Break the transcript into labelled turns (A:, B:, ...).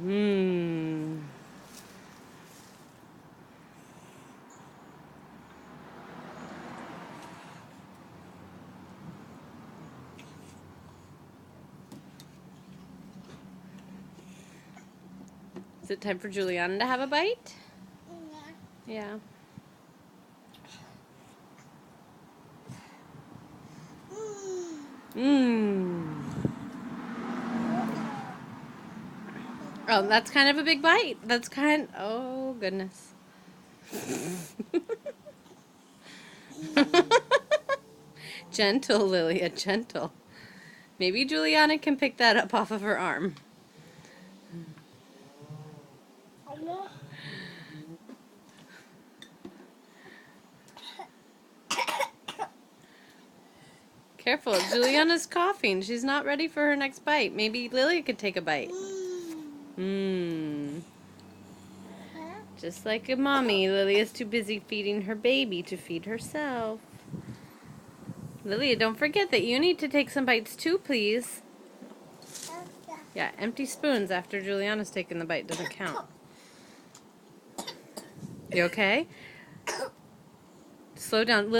A: Mmm. Is it time for Juliana to have a bite? Yeah. Mmm. Oh, that's kind of a big bite. Oh, goodness. Gentle, Lilia, gentle. Maybe Juliana can pick that up off of her arm. Careful, Juliana's coughing. She's not ready for her next bite. Maybe Lilia could take a bite. Mmm. Just like a mommy, Lilia's too busy feeding her baby to feed herself. Lilia, don't forget that you need to take some bites too, please. Yeah, empty spoons after Juliana's taken the bite doesn't count. You okay? Slow down.